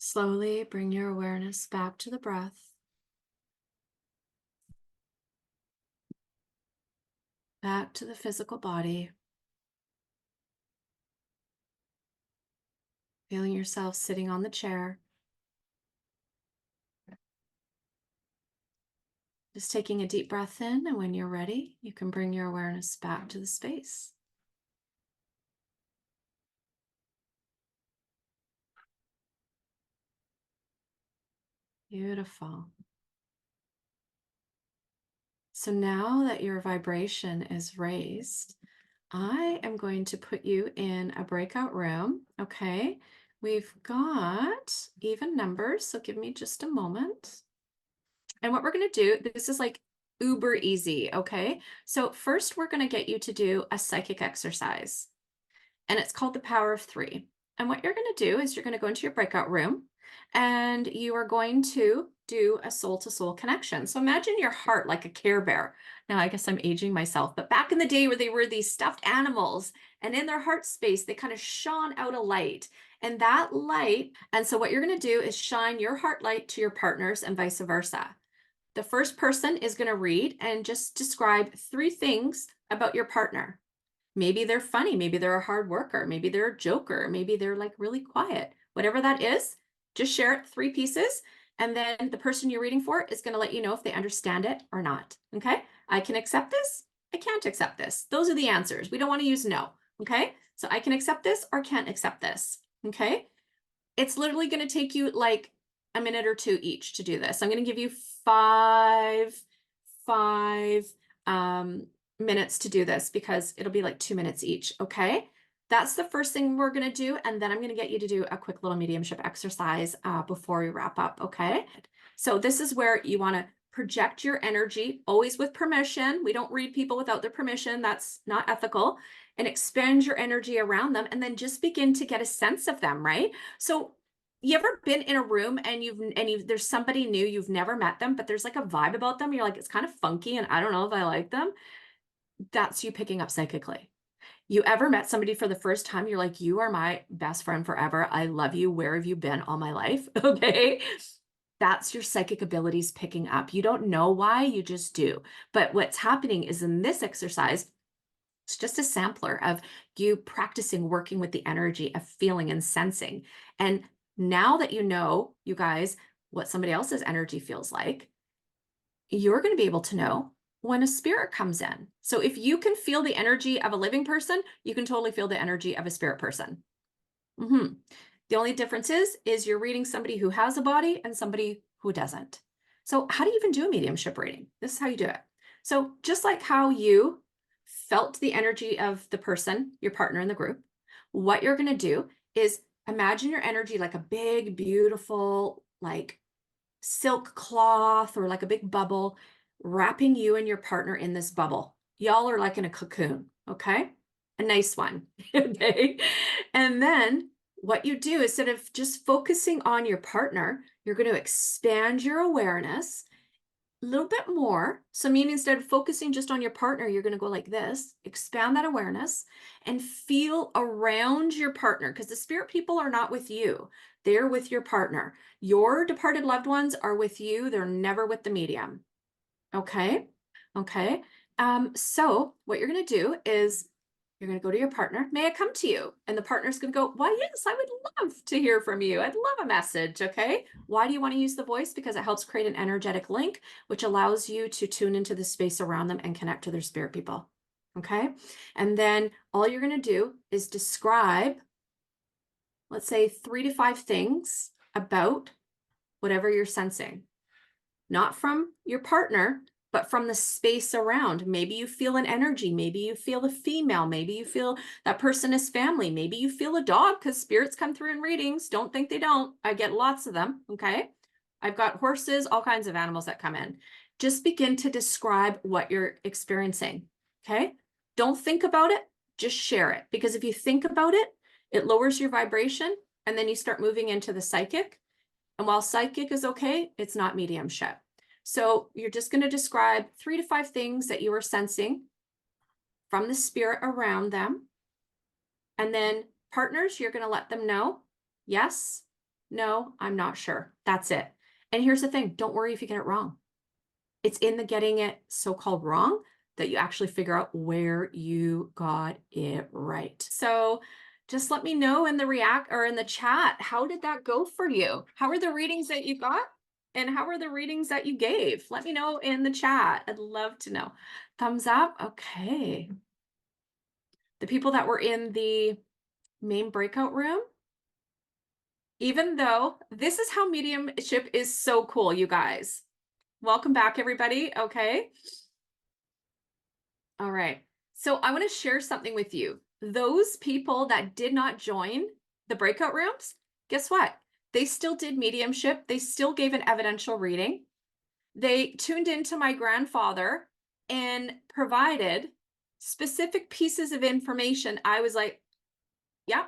Slowly bring your awareness back to the breath. back to the physical body. Feeling yourself sitting on the chair. Just taking a deep breath in, and when you're ready, you can bring your awareness back to the space. Beautiful. So now that your vibration is raised, I am going to put you in a breakout room, okay? We've got even numbers, so give me just a moment. And what we're going to do, this is like uber easy, okay? So first we're going to get you to do a psychic exercise, and it's called the power of 3. And what you're going to do is you're going to go into your breakout room, and you are going to do a soul-to-soul connection. So imagine your heart like a Care Bear. Now, I guess I'm aging myself, but back in the day where they were these stuffed animals, and in their heart space, they kind of shone out a light. And that light, and so what you're going to do is shine your heart light to your partners and vice versa. The first person is going to read and just describe 3 things about your partner. Maybe they're funny, maybe they're a hard worker, maybe they're a joker, maybe they're like really quiet. Whatever that is, just share it 3 pieces, and then the person you're reading for is going to let you know if they understand it or not. Okay? I can accept this, I can't accept this. Those are the answers. We don't want to use no. Okay? So I can accept this or can't accept this. Okay? It's literally going to take you like a minute or 2 each to do this. I'm going to give you five minutes to do this because it'll be like 2 minutes each. Okay. That's the first thing we're going to do. And then I'm going to get you to do a quick little mediumship exercise before we wrap up. Okay. So this is where you want to project your energy, always with permission. We don't read people without their permission. That's not ethical. And expand your energy around them, and then just begin to get a sense of them, right? So you ever been in a room and there's somebody new, you've never met them, but there's like a vibe about them. You're like, it's kind of funky and I don't know if I like them. That's you picking up psychically. You ever met somebody for the first time? You're like, you are my best friend forever. I love you. Where have you been all my life? Okay. That's your psychic abilities picking up. You don't know why, you just do. But what's happening is in this exercise, it's just a sampler of you practicing working with the energy of feeling and sensing. And now that you know, you guys, what somebody else's energy feels like, you're going to be able to know when a spirit comes in. So if you can feel the energy of a living person, you can totally feel the energy of a spirit person. The only difference is you're reading somebody who has a body and somebody who doesn't. So how do you even do a mediumship reading? This is how you do it. So just like how you felt the energy of the person, your partner in the group, what you're going to do is imagine your energy like a big, beautiful, like silk cloth or like a big bubble wrapping you and your partner in this bubble. Y'all are like in a cocoon, okay? A nice one, okay? And then what you do, instead of just focusing on your partner, you're going to expand your awareness a little bit more. So meaning instead of focusing just on your partner, you're going to go like this, expand that awareness and feel around your partner, because the spirit people are not with you. They're with your partner. Your departed loved ones are with you. They're never with the medium. Okay. Okay. So what you're going to do is you're going to go to your partner. May I come to you? And the partner's going to go, why, yes, I would love to hear from you. I'd love a message. Okay. Why do you want to use the voice? Because it helps create an energetic link, which allows you to tune into the space around them and connect to their spirit people. Okay. And then all you're going to do is describe, let's say 3 to 5 things about whatever you're sensing, not from your partner, but from the space around. Maybe you feel an energy. Maybe you feel a female. Maybe you feel that person is family. Maybe you feel a dog, because spirits come through in readings. Don't think they don't. I get lots of them. Okay. I've got horses, all kinds of animals that come in. Just begin to describe what you're experiencing. Okay. Don't think about it. Just share it. Because if you think about it, it lowers your vibration, and then you start moving into the psychic. And while psychic is okay, it's not mediumship. So you're just going to describe 3 to 5 things that you are sensing from the spirit around them. And then partners, you're going to let them know, yes, no, I'm not sure. That's it. And here's the thing. Don't worry if you get it wrong. It's in the getting it so-called wrong that you actually figure out where you got it right. So just let me know in the chat, how did that go for you? How are the readings that you got? And how are the readings that you gave? Let me know in the chat. I'd love to know. Thumbs up. Okay. The people that were in the main breakout room, even though this is how mediumship is so cool, you guys. Welcome back, everybody. Okay. All right. So I want to share something with you. Those people that did not join the breakout rooms, guess what? They still did mediumship. They still gave an evidential reading. They tuned into my grandfather and provided specific pieces of information. I was like, yeah.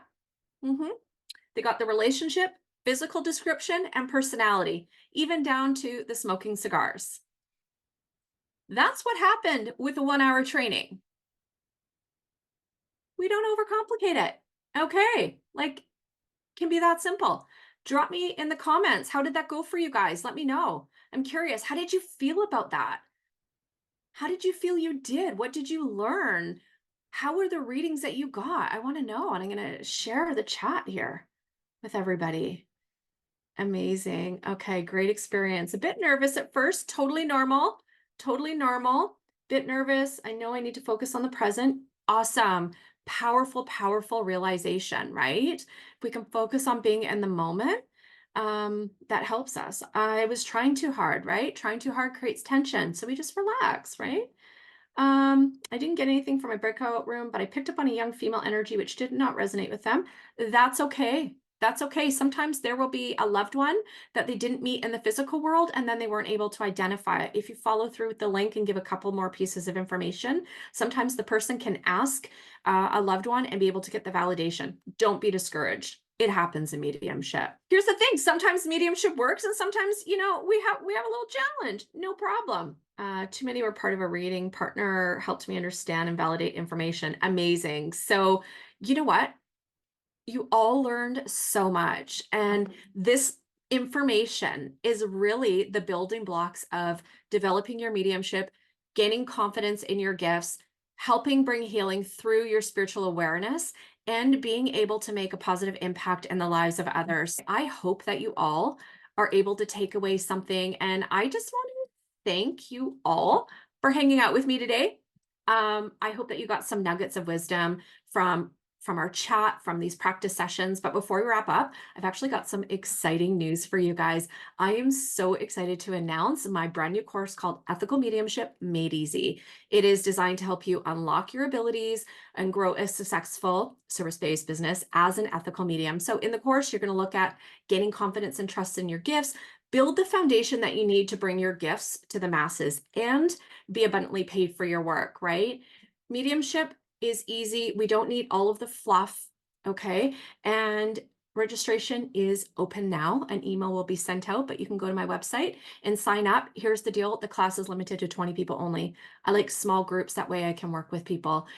They got the relationship, physical description, and personality, even down to the smoking cigars. That's what happened with a 1-hour training. We don't overcomplicate it. Okay, like, can be that simple. Drop me in the comments. How did that go for you guys? Let me know. I'm curious. How did you feel about that? How did you feel you did? What did you learn? How were the readings that you got? I want to know, and I'm going to share the chat here with everybody. Amazing. Okay, great experience. A bit nervous at first, totally normal, totally normal. Bit nervous. I know I need to focus on the present. Awesome. Powerful, powerful realization, right? If we can focus on being in the moment, that helps us. I was trying too hard, right? Trying too hard creates tension. So we just relax, right? I didn't get anything from my breakout room, but I picked up on a young female energy which did not resonate with them. That's okay. That's okay. Sometimes there will be a loved one that they didn't meet in the physical world, and then they weren't able to identify it. If you follow through with the link and give a couple more pieces of information, sometimes the person can ask a loved one and be able to get the validation. Don't be discouraged. It happens in mediumship. Here's the thing. Sometimes mediumship works, and sometimes, we have a little challenge. No problem. Too many were part of a reading. Partner helped me understand and validate information. Amazing. So you know what? You all learned so much. And this information is really the building blocks of developing your mediumship, gaining confidence in your gifts, helping bring healing through your spiritual awareness, and being able to make a positive impact in the lives of others. I hope that you all are able to take away something. And I just want to thank you all for hanging out with me today. I hope that you got some nuggets of wisdom from our chat, from these practice sessions. But before we wrap up, I've actually got some exciting news for you guys. I am so excited to announce my brand new course called Ethical Mediumship Made Easy. It is designed to help you unlock your abilities and grow a successful service-based business as an ethical medium. So in the course, you're going to look at gaining confidence and trust in your gifts, build the foundation that you need to bring your gifts to the masses, and be abundantly paid for your work, right? Mediumship is easy. We don't need all of the fluff, okay? And registration is open now. An email will be sent out, but you can go to my website and sign up. Here's the deal. The class is limited to 20 people only. I like small groups. That way I can work with people.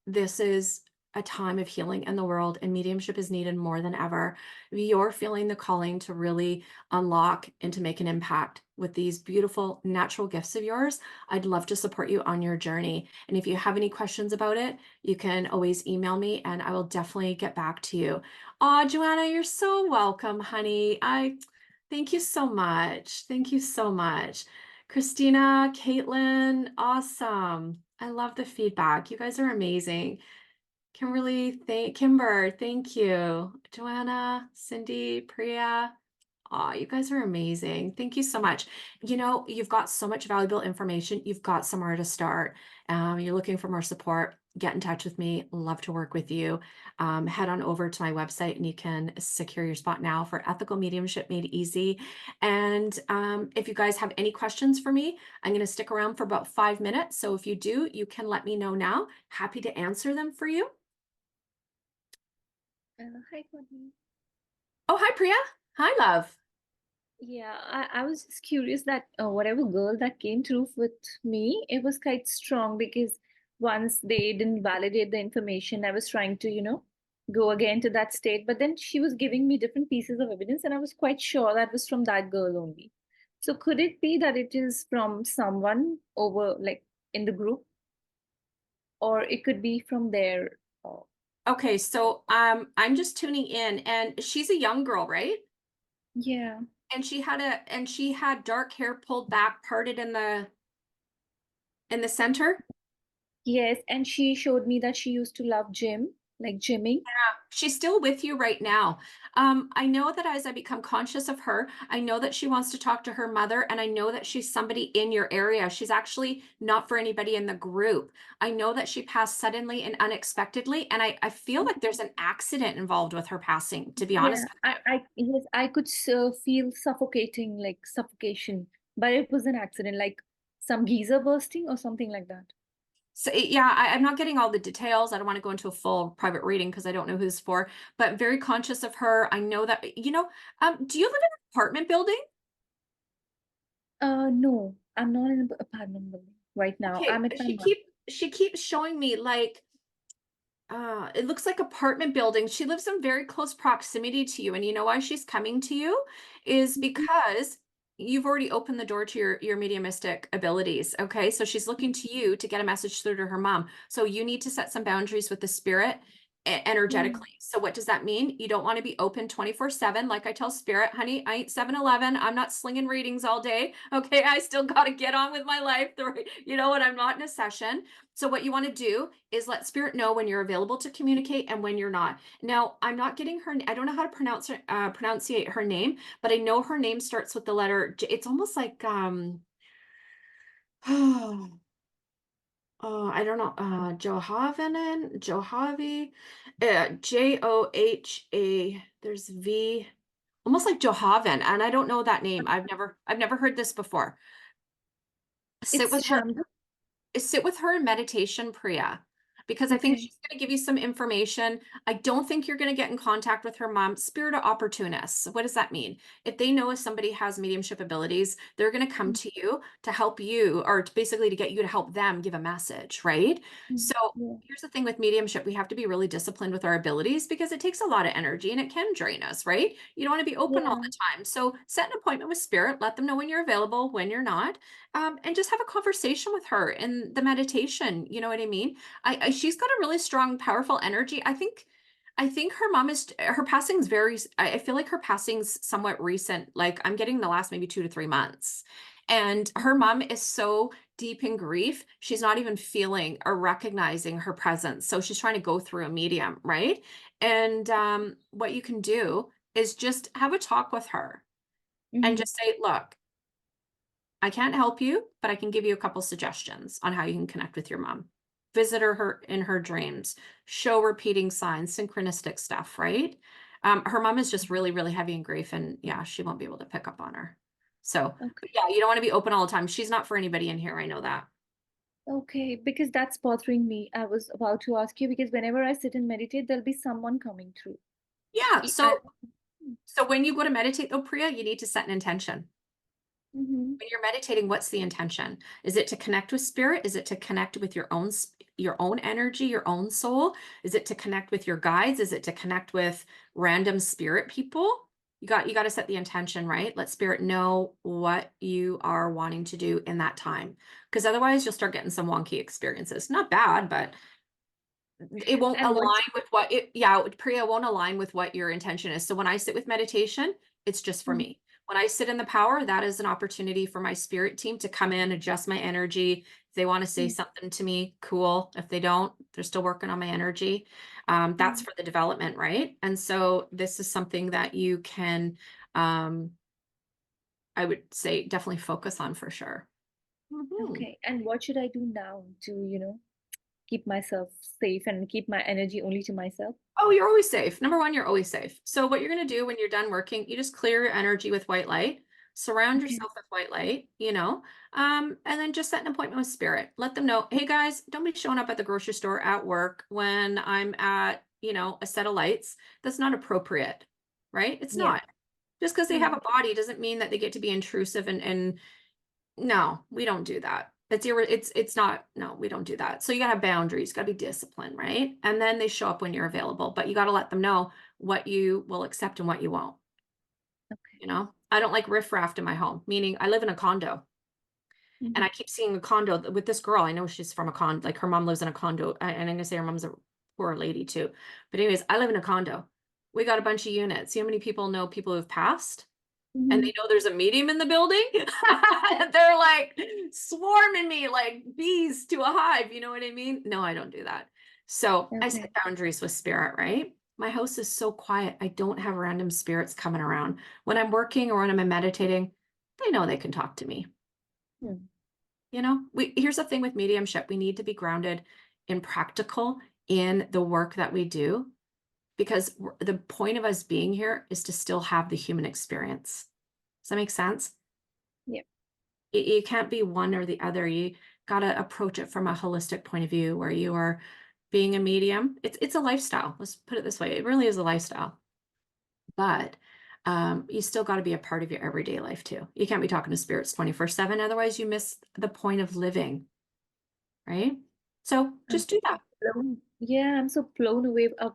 This is a time of healing in the world, and mediumship is needed more than ever. You're feeling the calling to really unlock and to make an impact with these beautiful natural gifts of yours. I'd love to support you on your journey. And if you have any questions about it, you can always email me and I will definitely get back to you. Joanna, you're so welcome, honey. Thank you so much. Thank you so much. Christina, Caitlin, awesome. I love the feedback. You guys are amazing. Kimber, thank you. Joanna, Cindy, Priya. You guys are amazing. Thank you so much. You've got so much valuable information. You've got somewhere to start. You're looking for more support. Get in touch with me. Love to work with you. Head on over to my website and you can secure your spot now for Ethical Mediumship Made Easy. And if you guys have any questions for me, I'm going to stick around for about 5 minutes. So if you do, you can let me know now. Happy to answer them for you. Hi, Courtney. Oh, hi, Priya. Hi, love. Yeah, I was just curious that whatever girl that came through with me, it was quite strong because once they didn't validate the information, I was trying to, go again to that state. But then she was giving me different pieces of evidence, and I was quite sure that was from that girl only. So could it be that it is from someone over, like, in the group, or it could be from their? Okay, so I'm just tuning in, and she's a young girl, right? Yeah. And she had dark hair pulled back, parted in the center. Yes, and she showed me that she used to love gym, like gymming. She's still with you right now. I know that as I become conscious of her, I know that she wants to talk to her mother, and I know that she's somebody in your area. She's actually not for anybody in the group. I know that she passed suddenly and unexpectedly, and I feel like there's an accident involved with her passing, to be Yeah, honest with you. I yes, I could feel suffocating, like suffocation, but it was an accident, like some geyser bursting or something like that. So yeah, I'm not getting all the details. I don't want to go into a full private reading because I don't know who this is for, but very conscious of her. I know that, do you live in an apartment building? No, I'm not in an apartment building right now. Okay, I'm at my mom. she keeps showing me like it looks like apartment buildings. She lives in very close proximity to you. And you know why she's coming to you is Mhm, because you've already opened the door to your mediumistic abilities. Okay. So she's looking to you to get a message through to her mom. So you need to set some boundaries with the spirit mhm, energetically. So what does that mean? You don't want to be open 24/7. Like I tell spirit, honey, I ain't 7-Eleven. I'm not slinging readings all day. Okay. I still got to get on with my life. You know what? I'm not in a session. So what you want to do is let spirit know when you're available to communicate and when you're not. Now, I'm not getting her. I don't know how to pronunciate her name, but I know her name starts with the letter J. It's almost like oh, I don't know, Johavi, Joha. There's V, almost like Johaven, and I don't know that name. I've never heard this before. Sit It's with her Shambhu. Sit with her in meditation, Priya, because I think Okay. she's going to give you some information. I don't think you're going to get in contact with her mom. Spirit of opportunists. What does that mean? If they know if somebody has mediumship abilities, they're going to come Mm, to you to help you, or basically to get you to help them give a message, right? mm, So yeah, here's the thing with mediumship, we have to be really disciplined with our abilities because it takes a lot of energy and it can drain us, right? You don't want to be open all yeah, the time. So set an appointment with spirit, let them know when you're available, when you're not, and just have a conversation with her in the meditation. You know what I mean? She's got a really strong, powerful energy. I think her mom is her passing's I feel like her passing's somewhat recent. Like I'm getting the last maybe 2 to 3 months. And her mom is so deep in grief, she's not even feeling or recognizing her presence. So she's trying to go through a medium, right? And what you can do is just have a talk with her and mhm, just say, look, I can't help you, but I can give you a couple suggestions on how you can connect with your mom. Visit her in her dreams, show repeating signs, synchronistic stuff, right? Her mom is just really, really heavy in grief, and yeah, she won't be able to pick up on her. So, okay. but yeah, you don't want to be open all the time. She's not for anybody in here. I know that. Okay, because that's bothering me. I was about to ask you because whenever I sit and meditate, there'll be someone coming through. Yeah. E- I, So when you go to meditate, though, Priya, you need to set an intention. mm-hmm, When you're meditating, what's the intention? Is it to connect with spirit? Is it to connect with your own energy, your own soul? Is it to connect with your guides? Is it to connect with random spirit people? You got to set the intention, right? Let spirit know what you are wanting to do in that time. Because otherwise you'll start getting some wonky experiences. Not bad, but it won't and what? align with what it yeah, Priya won't align with what your intention is. So when I sit with meditation, it's just for Mm, me. When I sit in the power, that is an opportunity for my spirit team to come in, adjust my energy. If they want to say mm, something to me, cool. If they don't, they're still working on my energy. That's mm. for the development, right? And so this is something that you can, um, I would say, definitely focus on for sure. Mhm. Okay, and what should I do now to, keep myself safe and keep my energy only to myself? Oh, you're always safe. Number one, you're always safe. So what you're going to do when you're done working, you just clear your energy with white light, surround Okay. yourself with white light, and then just set an appointment with spirit. Let them know, hey guys, don't be showing up at the grocery store at work when I'm at, a set of lights. That's not appropriate, right? It's Yeah. not. Just because they have Yeah. a body doesn't mean that they get to be intrusive and no, we don't do that. It's not, no, we don't do that. So you gotta have boundaries, gotta be disciplined, right? And then they show up when you're available, but you gotta let them know what you will accept and what you won't, Okay. you know? I don't like riffraff in my home, meaning I live in a condo. And Mhm. I keep seeing a condo with this girl. I know she's from a like her mom lives in a condo. And I'm gonna say her mom's a poor lady too. But anyways, I live in a condo. We got a bunch of units. You know how many people know people who've passed? And they Mhm. know there's a medium in the building? They're like swarming me like bees to a hive. You know what I mean? No, I don't do that. So I set Okay. boundaries with spirit, right? My house is so quiet. I don't have random spirits coming around. When I'm working or when I'm meditating, they know they can talk to me. Hmm. Here's the thing with mediumship. We need to be grounded in practical in the work that we do because the point of us being here is to still have the human experience. Does that make sense? Yeah. You can't be one or the other. You got to approach it from a holistic point of view where you are being a medium. It's a lifestyle. Let's put it this way. It really is a lifestyle. But you still got to be a part of your everyday life too. You can't be talking to spirits 24/7. Otherwise, you miss the point of living, right? So I'm just do so that. blown. Yeah, I'm so blown away of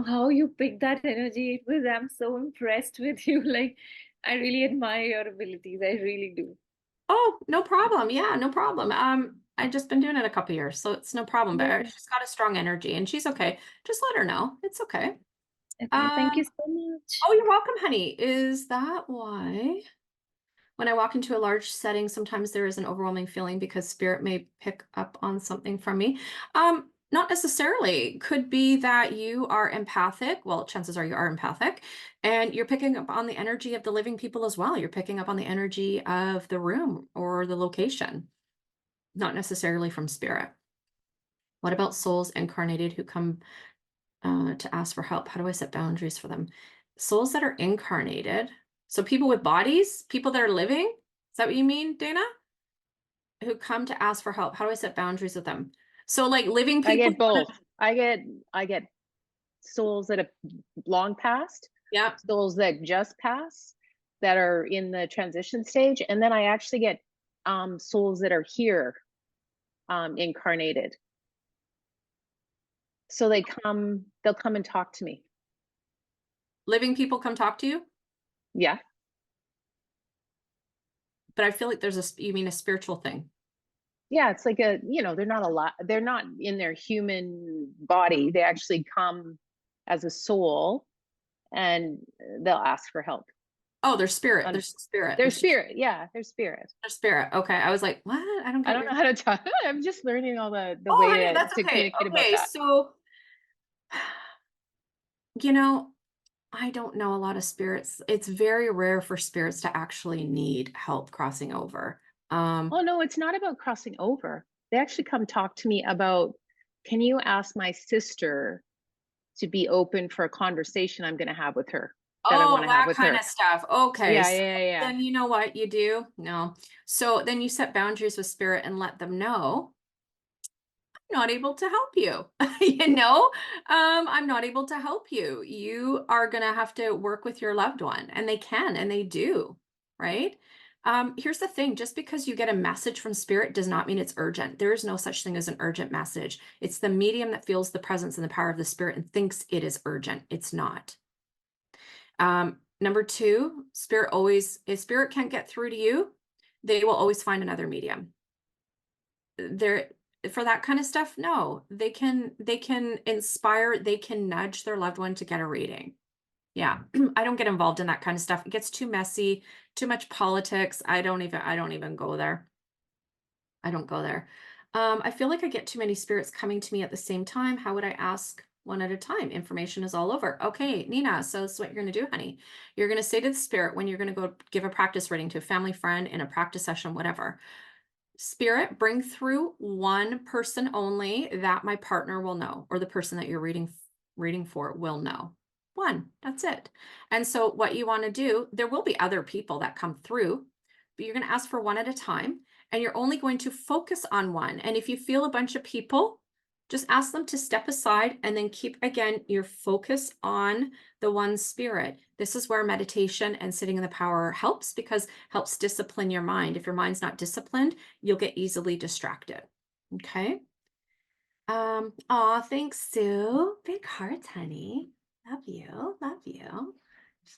how you pick that energy. I'm so impressed with you. Like, I really admire your abilities. I really do. Oh, no problem. Yeah, no problem. I've just been doing it a couple years, so it's no problem. But Yeah. she's got a strong energy and she's okay. Just let her know. It's okay. Okay. Thank Um, you so much. oh, you're welcome, honey. Is that why when I walk into a large setting, sometimes there is an overwhelming feeling because spirit may pick up on something from me? Not necessarily. Could be that you are empathic. Well, chances are you are empathic, and you're picking up on the energy of the living people as well. You're picking up on the energy of the room or the location, not necessarily from spirit. What about souls incarnated who come to ask for help? How do I set boundaries for them? Souls that are incarnated, so people with bodies, people that are living. Is that what you mean, Dana? Who come to ask for help. How do I set boundaries with them? So, like living I people. get both. I get souls that have long passed, Yeah. souls that just pass, that are in the transition stage, and then I actually get souls that are here incarnated. So they'll come and talk to me. Living people come talk to you, Yeah. but I feel like you mean a spiritual thing. Yeah, it's like they're not a lot, they're not in their human body. They actually come as a soul and they'll ask for help. Oh, they're spirit. On There's spirit. their There's just spirit. Yeah, their spirit. their spirit. Okay. I was like, what? I don't I get what don't you're. know how to talk. I'm just learning all the Oh, way honey, to that's okay. communicate about Okay. that. So, you know, I don't know a lot of spirits. It's very rare for spirits to actually need help crossing over. Oh no, it's not about crossing over. They actually come talk to me about, can you ask my sister to be open for a conversation I'm going to have with her, that I Oh, want to have that with kind her. of stuff. Okay. Yeah, So yeah, yeah, yeah. then you know what you do? No. So then you set boundaries with spirit and let them know I'm not able to help you. I'm not able to help you. You are going to have to work with your loved one, and they can, and they do, right? Here's the thing, just because you get a message from spirit does not mean it's urgent. There is no such thing as an urgent message. It's the medium that feels the presence and the power of the spirit and thinks it is urgent. It's not. Number two, if spirit can't get through to you, they will always find another medium. There for that kind of stuff, no. They can inspire, they can nudge their loved one to get a reading. Yeah. I don't get involved in that kind of stuff. It gets too messy, too much politics. I don't even go there. I don't go there. I feel like I get too many spirits coming to me at the same time. How would I ask one at a time? Information is all over. Okay, Nina. So this is what you're going to do, honey. You're going to say to the spirit when you're going to go give a practice reading to a family friend in a practice session, whatever. Spirit, bring through one person only that my partner will know, or the person that you're reading for will know. One, that's it. And so what you want to do, there will be other people that come through, but you're going to ask for one at a time, and you're only going to focus on one. And if you feel a bunch of people, just ask them to step aside and then keep again your focus on the one spirit. This is where meditation and sitting in the power helps because helps discipline your mind. If your mind's not disciplined, you'll get easily distracted. Okay. Aw, thanks, Sue. Big hearts, honey. Love you. Love you.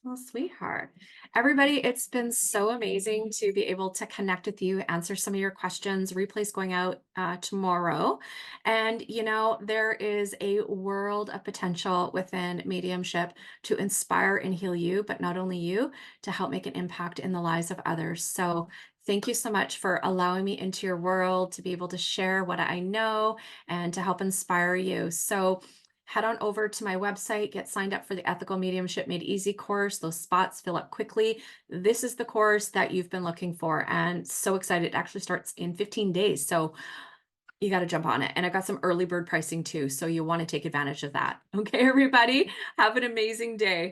Little sweetheart. Everybody, it's been so amazing to be able to connect with you, answer some of your questions. Replay's going out tomorrow. And, there is a world of potential within mediumship to inspire and heal you, but not only you, to help make an impact in the lives of others. So, thank you so much for allowing me into your world to be able to share what I know and to help inspire you. So, head on over to my website, get signed up for the Ethical Mediumship Made Easy course. Those spots fill up quickly. This is the course that you've been looking for, and so excited. It actually starts in 15 days. So you got to jump on it. And I got some early bird pricing too. So you want to take advantage of that. Okay, everybody, have an amazing day.